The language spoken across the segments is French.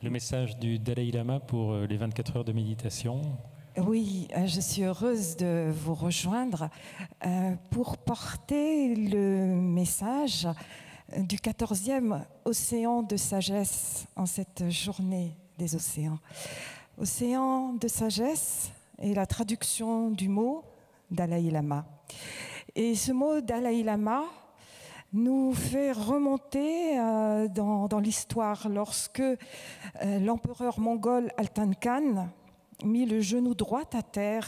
le message du Dalai Lama pour les 24 heures de méditation. Oui, je suis heureuse de vous rejoindre pour porter le message du 14e océan de sagesse en cette journée des océans. Océan de sagesse est la traduction du mot Dalai Lama. Et ce mot Dalai Lama nous fait remonter dans l'histoire lorsque l'empereur mongol Altan Khan mit le genou droit à terre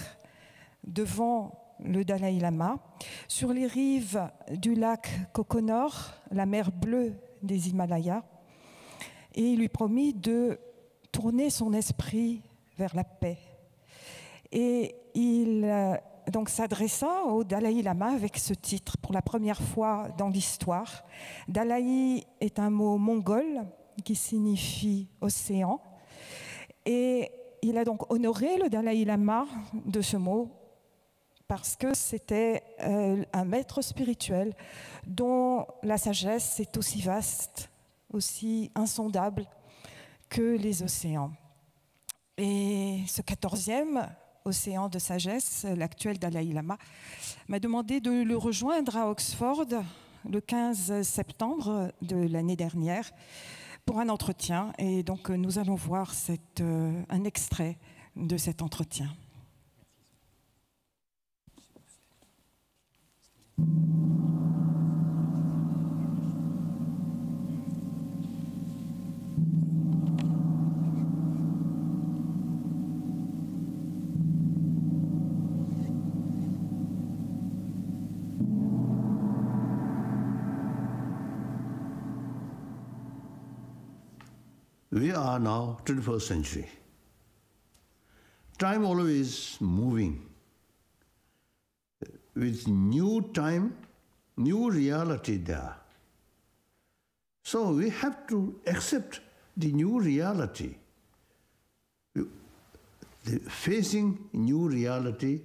devant le Dalai Lama sur les rives du lac Kokonor, la mer bleue des Himalayas, et il lui promit de tourner son esprit vers la paix. Et il donc s'adressa au Dalai Lama avec ce titre pour la première fois dans l'histoire. Dalai est un mot mongol qui signifie océan, et il a donc honoré le Dalai Lama de ce mot parce que c'était un maître spirituel dont la sagesse est aussi vaste, aussi insondable que les océans. Et ce 14e océan de sagesse, l'actuel Dalai Lama, m'a demandé de le rejoindre à Oxford le 15 septembre de l'année dernière pour un entretien. Et donc nous allons voir un extrait de cet entretien. We are now 21st century. Time always moving. With new time, new reality there. So we have to accept the new reality. Facing new reality,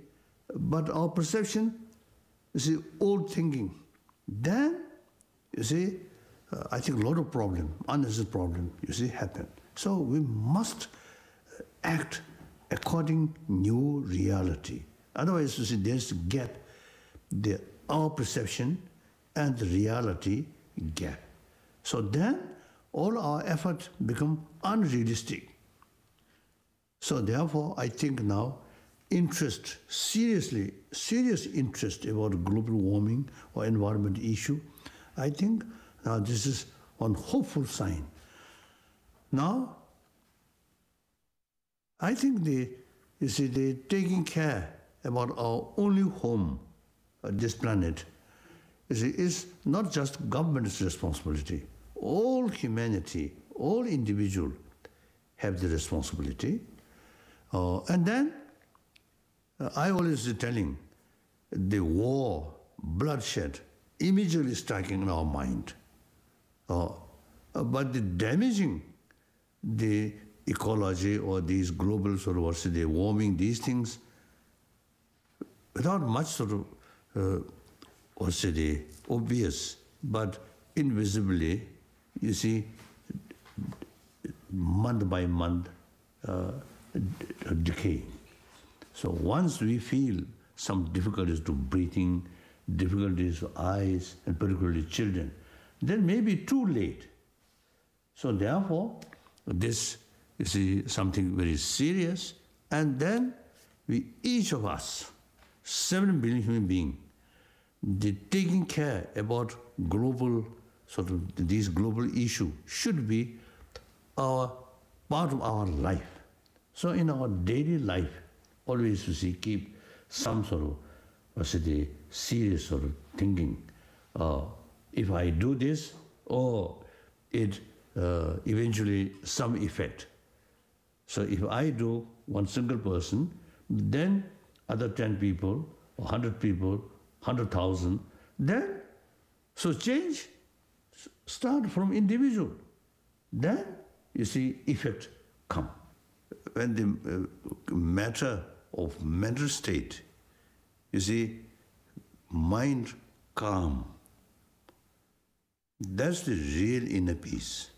but our perception is old thinking. Then, you see, I think a lot of problem, unnecessary problem, you see, happen. So we must act according new reality. Otherwise, you see, there's a gap, our perception and the reality gap. So then, all our efforts become unrealistic. So therefore, I think now, serious interest about global warming or environment issue, I think now this is one hopeful sign. Now, I think they're taking care about our only home, this planet, is not just government's responsibility. All humanity, all individuals have the responsibility. And then, I always telling, the war, bloodshed, immediately striking in our mind. But the damaging the ecology or these global sort of, what's the warming, these things, without much sort of, obvious, but invisibly, you see, month by month, decay. So once we feel some difficulties to breathing, difficulties to eyes, and particularly children, then maybe too late. So therefore, this is something very serious, and then each of us, 7 billion human beings, taking care about global, sort of these global issues should be part of our life. So in our daily life, always you see, keep some sort of, serious sort of thinking. If I do this, it eventually some effect. So if I do one single person, then other 10 people, 100 people, 100,000, then, so change start from individual. Then, you see, effect come. When the matter of mental state, you see, mind calm, that's the real inner peace.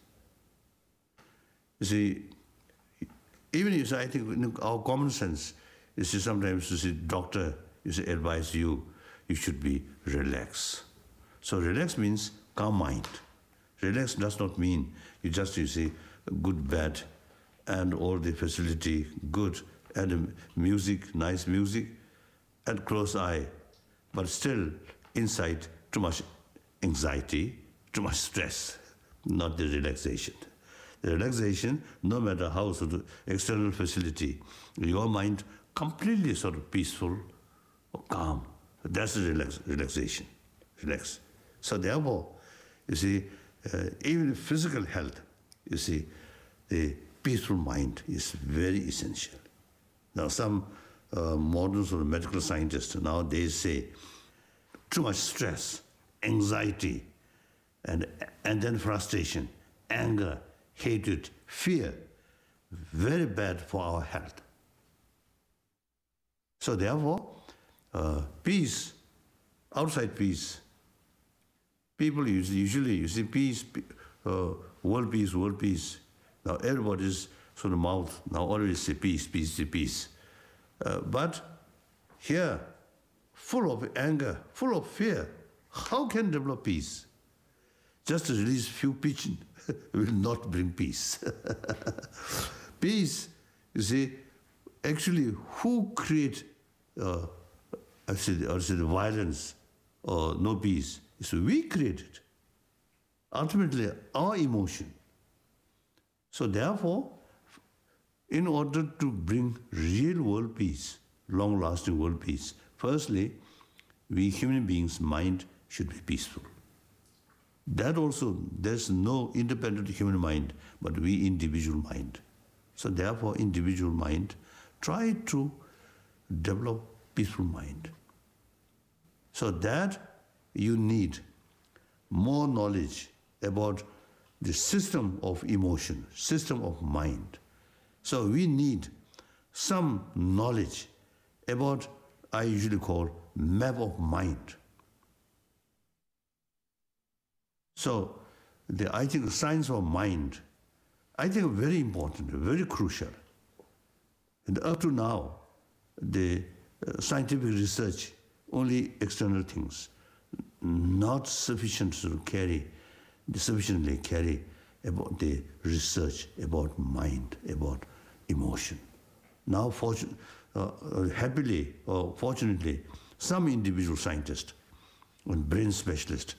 You see, even if I think in our common sense, you see, sometimes you see doctor, you say advise you should be relaxed. So relax means calm mind. Relax does not mean you see good bed and all the facility good and music, nice music, and close eye, but still inside too much anxiety, too much stress, not the relaxation. The relaxation, no matter how sort of external facility, your mind completely sort of peaceful or calm. That's the relaxation. Relax. So therefore, you see, even physical health, you see, the peaceful mind is very essential. Now some modern sort of medical scientists nowadays say too much stress, anxiety, and then frustration, anger, hatred, fear, very bad for our health. So therefore, peace, outside peace, people usually, you see, peace, world peace. Now everybody's sort of mouth now always say peace, peace, peace. But here, full of anger, full of fear, how can develop peace? Just to release few pigeons will not bring peace. Peace, you see, actually, who create I said violence or no peace? So we create it. Ultimately, our emotion. So therefore, in order to bring real world peace, long-lasting world peace, firstly, we human beings' mind should be peaceful. That also, there's no independent human mind, but we individual mind. So therefore, individual mind, try to develop peaceful mind. So that you need more knowledge about the system of emotion, system of mind. So we need some knowledge about, I usually call, map of mind. So I think science of mind, I think very important, very crucial. And up to now, the scientific research, only external things, not sufficient to sufficiently carry about the research about mind, about emotion. Now, happily or fortunately, some individual scientists and brain specialists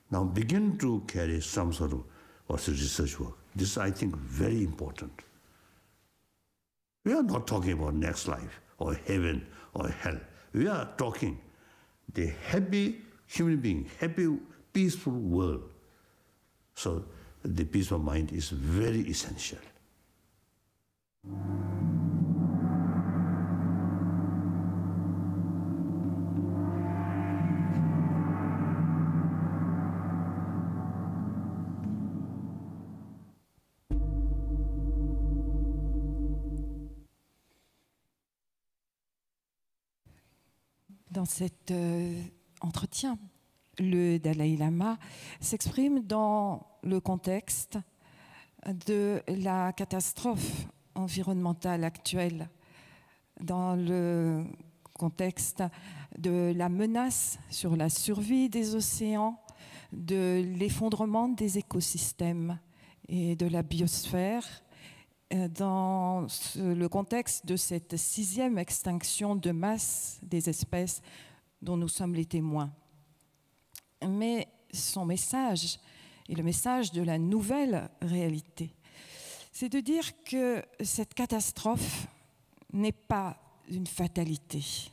now begin to carry some sort of research work. This, I think, very important. We are not talking about next life or heaven or hell. We are talking the happy human being, happy, peaceful world. So the peace of mind is very essential. Dans cet entretien, le Dalai Lama s'exprime dans le contexte de la catastrophe environnementale actuelle, dans le contexte de la menace sur la survie des océans, de l'effondrement des écosystèmes et de la biosphère, dans le contexte de cette 6e extinction de masse des espèces dont nous sommes les témoins. Mais son message, et le message de la nouvelle réalité, c'est de dire que cette catastrophe n'est pas une fatalité.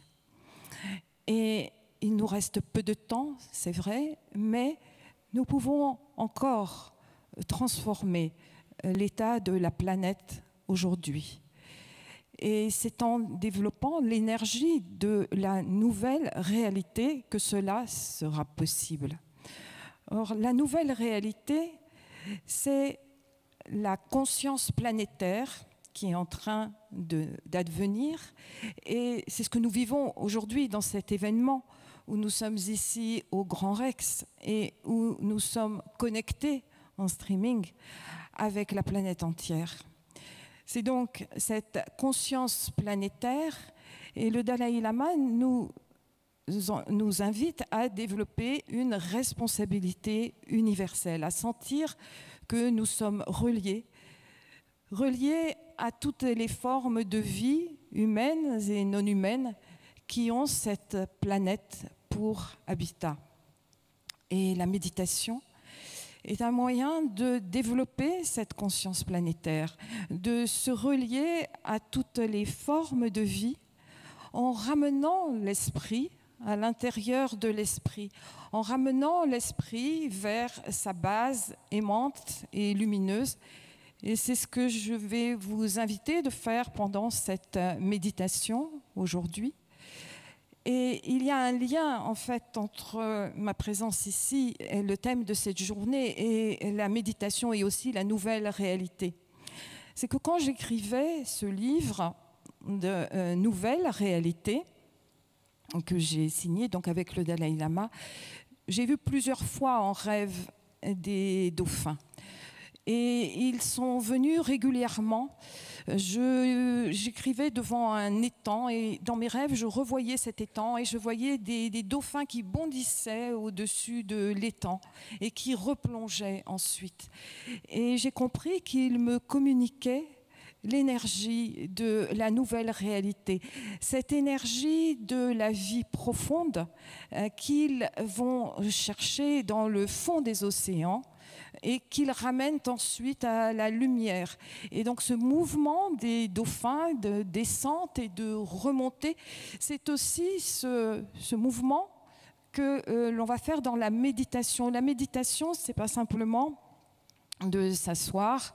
Et il nous reste peu de temps, c'est vrai, mais nous pouvons encore transformer l'état de la planète aujourd'hui. Et c'est en développant l'énergie de la nouvelle réalité que cela sera possible. Or, la nouvelle réalité, c'est la conscience planétaire qui est en train d'advenir. Et c'est ce que nous vivons aujourd'hui dans cet événement où nous sommes ici au Grand Rex et où nous sommes connectés en streaming avec la planète entière. C'est donc cette conscience planétaire, et le Dalai Lama nous invite à développer une responsabilité universelle, à sentir que nous sommes reliés à toutes les formes de vie humaines et non humaines qui ont cette planète pour habitat. Et la méditation est un moyen de développer cette conscience planétaire, de se relier à toutes les formes de vie en ramenant l'esprit à l'intérieur de l'esprit, en ramenant l'esprit vers sa base aimante et lumineuse. Et c'est ce que je vais vous inviter de faire pendant cette méditation aujourd'hui. Et il y a un lien, en fait, entre ma présence ici et le thème de cette journée et la méditation et aussi la nouvelle réalité. C'est que quand j'écrivais ce livre de nouvelle réalité, que j'ai signé donc avec le Dalai Lama, j'ai vu plusieurs fois en rêve des dauphins. Et ils sont venus régulièrement. J'écrivais devant un étang et dans mes rêves, je revoyais cet étang et je voyais des dauphins qui bondissaient au-dessus de l'étang et qui replongeaient ensuite. Et j'ai compris qu'ils me communiquaient l'énergie de la nouvelle réalité, cette énergie de la vie profonde qu'ils vont chercher dans le fond des océans et qu'ils ramènent ensuite à la lumière. Et donc ce mouvement des dauphins de descente et de remontée, c'est aussi ce mouvement que l'on va faire dans la méditation. La méditation, c'est pas simplement de s'asseoir,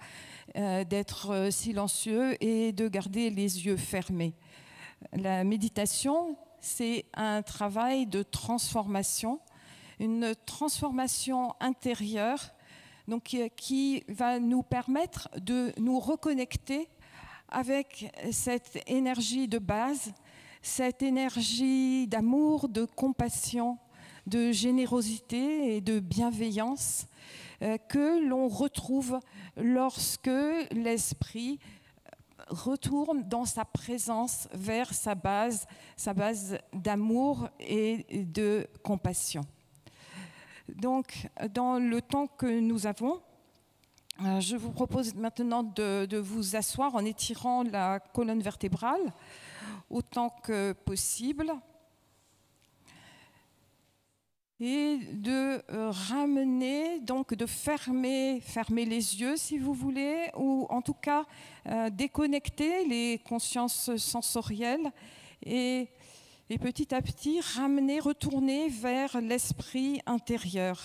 d'être silencieux et de garder les yeux fermés. La méditation, c'est un travail de transformation, une transformation intérieure, donc, qui va nous permettre de nous reconnecter avec cette énergie de base, cette énergie d'amour, de compassion, de générosité et de bienveillance que l'on retrouve lorsque l'esprit retourne dans sa présence vers sa base d'amour et de compassion. Donc, dans le temps que nous avons, je vous propose maintenant de vous asseoir en étirant la colonne vertébrale autant que possible et de ramener, donc de fermer les yeux si vous voulez, ou en tout cas déconnecter les consciences sensorielles et petit à petit retourner vers l'esprit intérieur.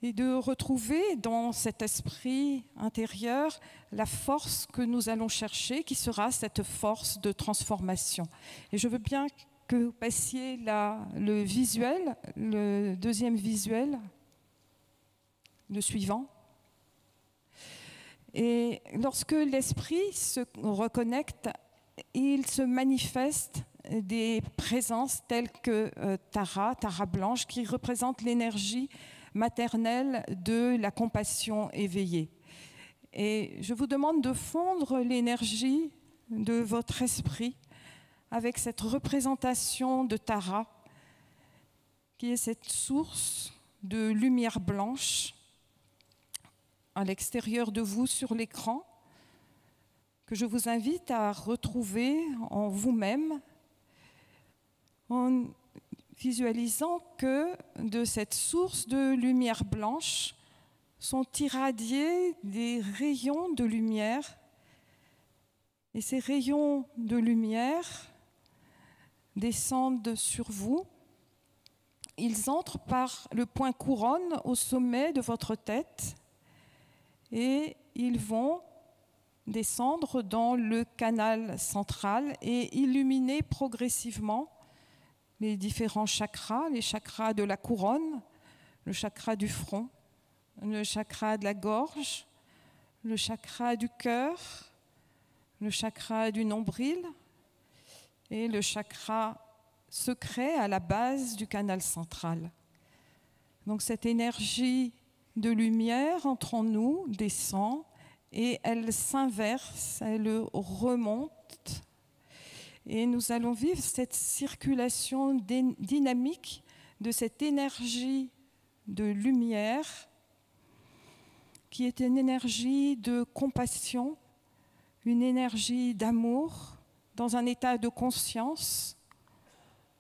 Et de retrouver dans cet esprit intérieur la force que nous allons chercher, qui sera cette force de transformation. Et je veux bien que vous passiez le visuel, le deuxième visuel, le suivant. Et lorsque l'esprit se reconnecte, il se manifeste des présences telles que Tara blanche, qui représente l'énergie maternelle de la compassion éveillée. Et je vous demande de fondre l'énergie de votre esprit avec cette représentation de Tara, qui est cette source de lumière blanche à l'extérieur de vous sur l'écran, que je vous invite à retrouver en vous-même, en visualisant que de cette source de lumière blanche sont irradiés des rayons de lumière. Et ces rayons de lumière descendent sur vous. Ils entrent par le point couronne au sommet de votre tête et ils vont descendre dans le canal central et illuminer progressivement les différents chakras, les chakras de la couronne, le chakra du front, le chakra de la gorge, le chakra du cœur, le chakra du nombril et le chakra secret à la base du canal central. Donc cette énergie de lumière entre en nous, descend, et elle s'inverse, elle remonte. Et nous allons vivre cette circulation dynamique de cette énergie de lumière qui est une énergie de compassion, une énergie d'amour, dans un état de conscience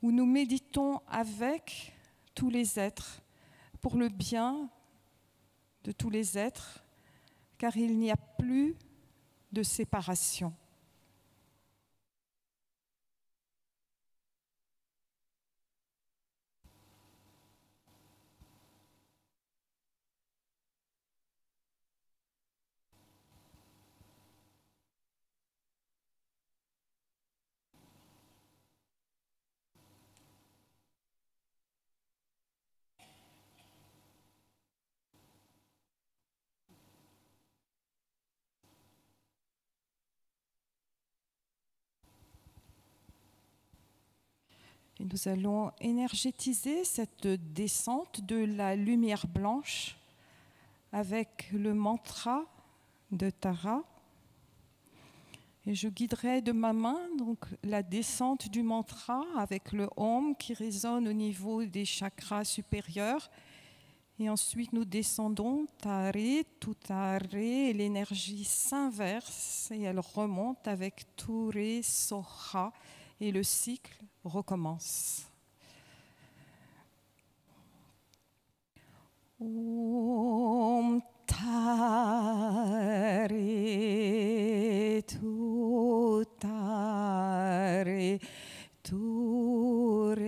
où nous méditons avec tous les êtres pour le bien de tous les êtres, car il n'y a plus de séparation. Et nous allons énergétiser cette descente de la lumière blanche avec le mantra de Tara. Et je guiderai de ma main donc, la descente du mantra avec le Om qui résonne au niveau des chakras supérieurs. Et ensuite, nous descendons Tare, Tutare, et l'énergie s'inverse et elle remonte avec Ture, Soha, et le cycle recommence. Om Tare, Tutare, Ture,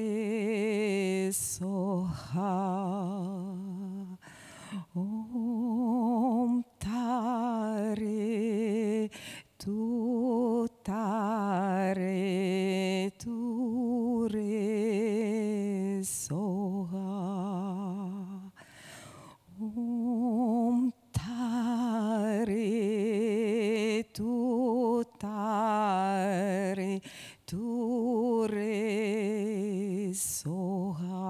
Soha. Om Tare, Tutare, Ture, Soha. Om Tare, Tutare, Ture, Soha.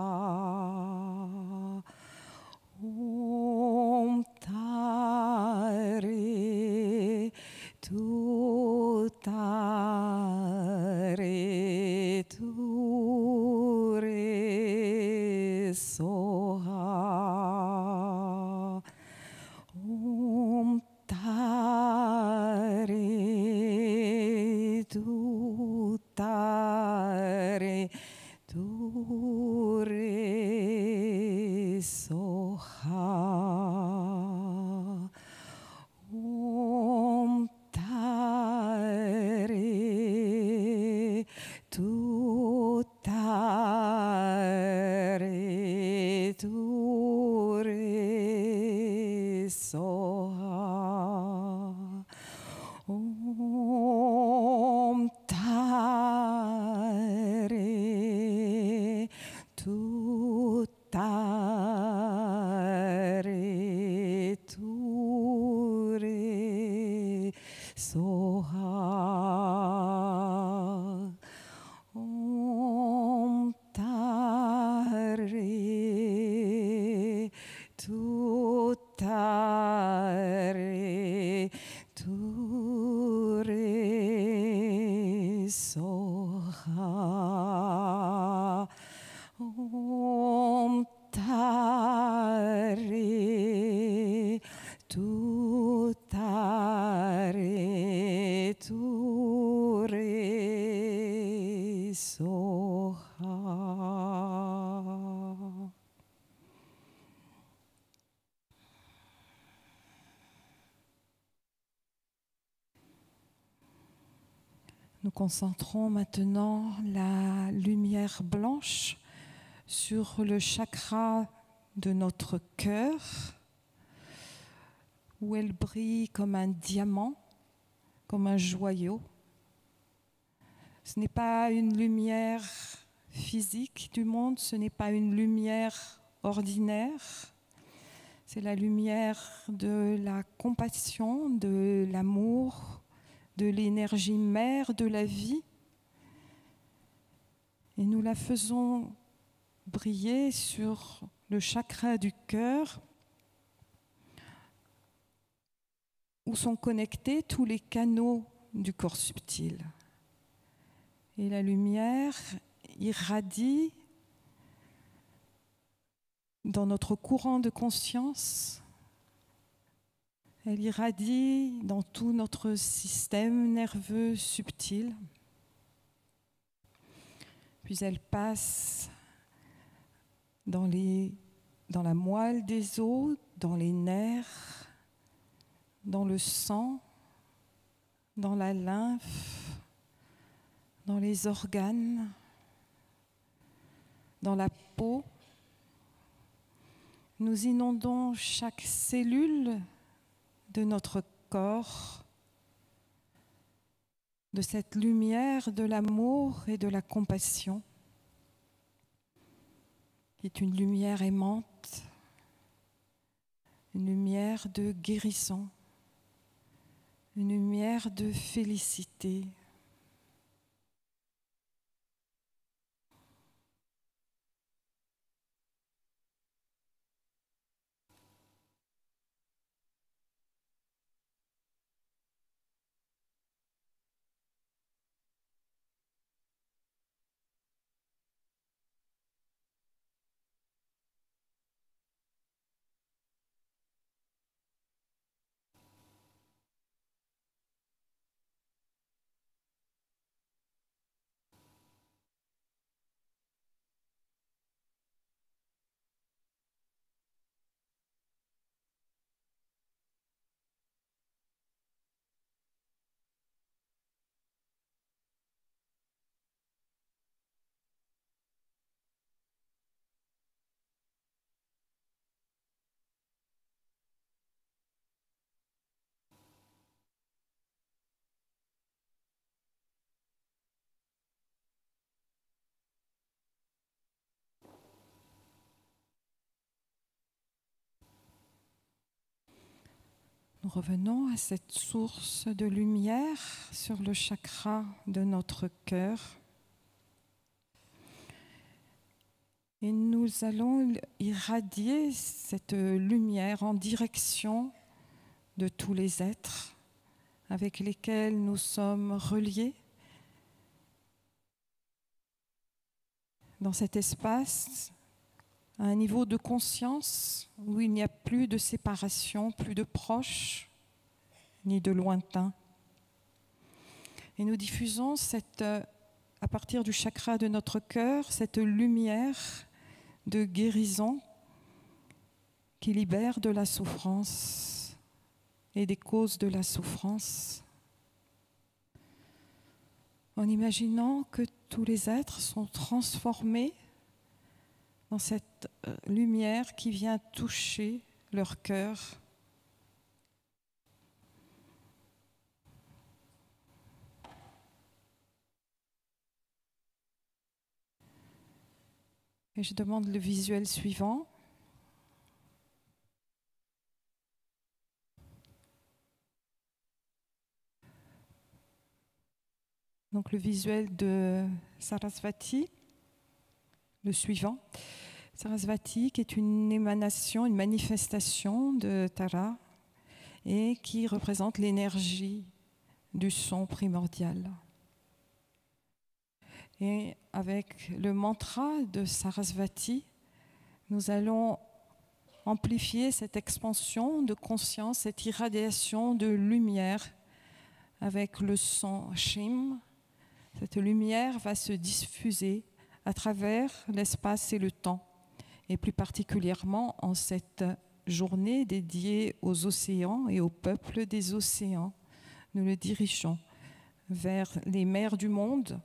Om Tare, Tutare, Ture, Soha. Om Tare, Tutare, Ture, Soha. Om Tare, Tutare, Ture, Soha. Om Tare, Tutare, Ture, Soha. Om Tare, Tutare, Ture, Soha. Om Tare, Tutare, Ture, Soha. Nous concentrons maintenant la lumière blanche sur le chakra de notre cœur, où elle brille comme un diamant, comme un joyau. Ce n'est pas une lumière physique du monde, ce n'est pas une lumière ordinaire. C'est la lumière de la compassion, de l'amour, de l'énergie mère de la vie. Et nous la faisons briller sur le chakra du cœur, où sont connectés tous les canaux du corps subtil. Et la lumière irradie dans notre courant de conscience. Elle irradie dans tout notre système nerveux subtil. Puis elle passe dans la moelle des os, dans les nerfs, dans le sang, dans la lymphe, dans les organes, dans la peau. Nous inondons chaque cellule de notre corps de cette lumière de l'amour et de la compassion, qui est une lumière aimante, une lumière de guérison, une lumière de félicité. Nous revenons à cette source de lumière sur le chakra de notre cœur. Et nous allons irradier cette lumière en direction de tous les êtres avec lesquels nous sommes reliés. Dans cet espace, à un niveau de conscience où il n'y a plus de séparation, plus de proches, ni de lointains. Et nous diffusons à partir du chakra de notre cœur, cette lumière de guérison qui libère de la souffrance et des causes de la souffrance. En imaginant que tous les êtres sont transformés dans cette lumière qui vient toucher leur cœur. Et je demande le visuel suivant. Donc le visuel de Sarasvati, le suivant. Sarasvati, qui est une émanation, une manifestation de Tara et qui représente l'énergie du son primordial. Et avec le mantra de Sarasvati, nous allons amplifier cette expansion de conscience, cette irradiation de lumière avec le son Shim. Cette lumière va se diffuser à travers l'espace et le temps, et plus particulièrement en cette journée dédiée aux océans et au peuple des océans. Nous le dirigeons vers les mers du monde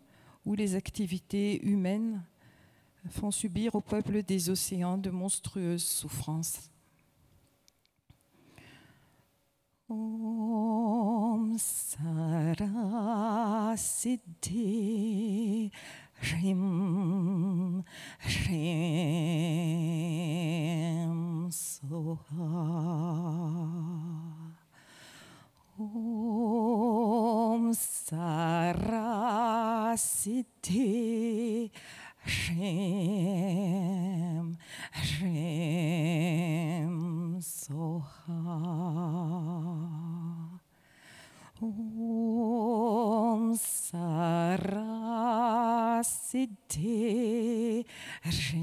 où les activités humaines font subir au peuple des océans de monstrueuses souffrances. Om Sara Siddhi Shrim Shrim Soha. Om Sara Siddhi Shrim Shrim cité, j'aime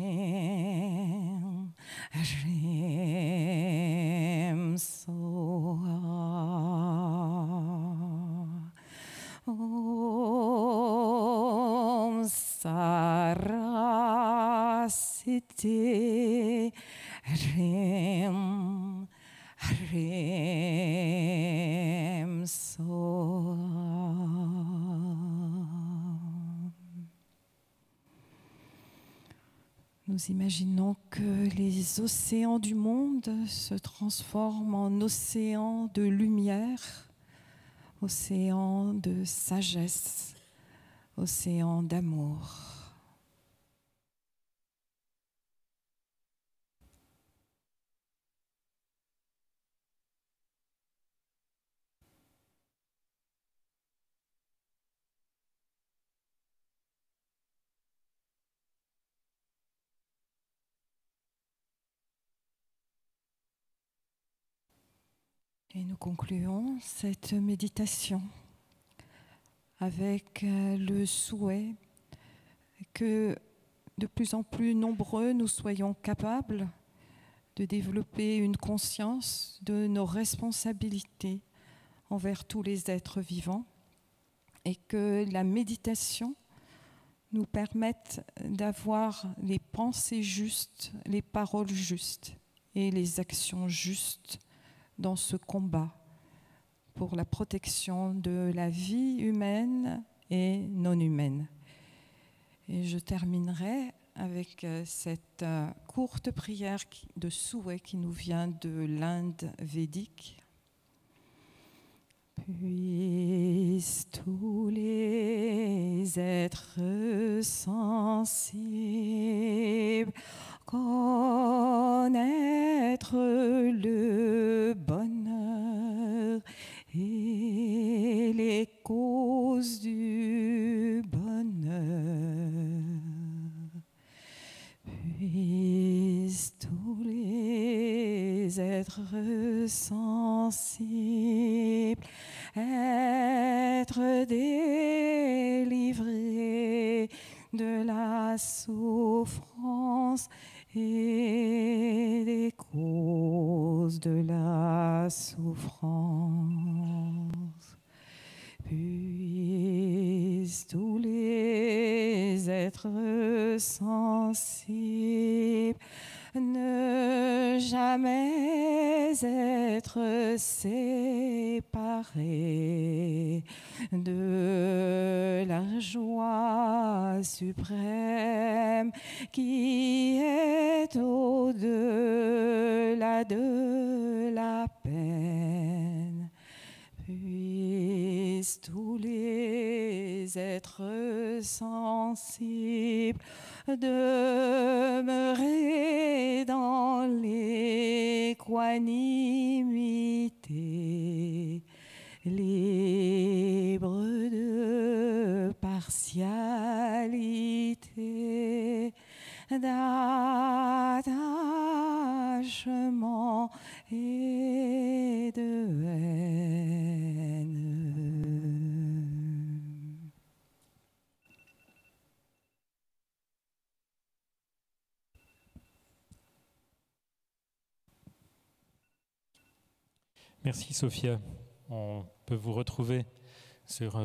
so. Om Sarasite Rem So. Nous imaginons que les océans du monde se transforment en océans de lumière, océans de sagesse, océans d'amour. Et nous concluons cette méditation avec le souhait que de plus en plus nombreux nous soyons capables de développer une conscience de nos responsabilités envers tous les êtres vivants et que la méditation nous permette d'avoir les pensées justes, les paroles justes et les actions justes dans ce combat pour la protection de la vie humaine et non humaine. Et je terminerai avec cette courte prière de souhait qui nous vient de l'Inde védique. Puissent tous les êtres sensibles connaître le bonheur et les causes du bonheur. Puissent tous les êtres sensibles être délivrés de la souffrance et des causes de la souffrance. Puissent tous les êtres sensibles ne jamais être séparés de la joie suprême qui est au-delà de la peine. Puissent tous les êtres sensibles demeurer dans l'équanimité, libre de partialité, d'attachement et de haine. Merci Sophia. On peut vous retrouver sur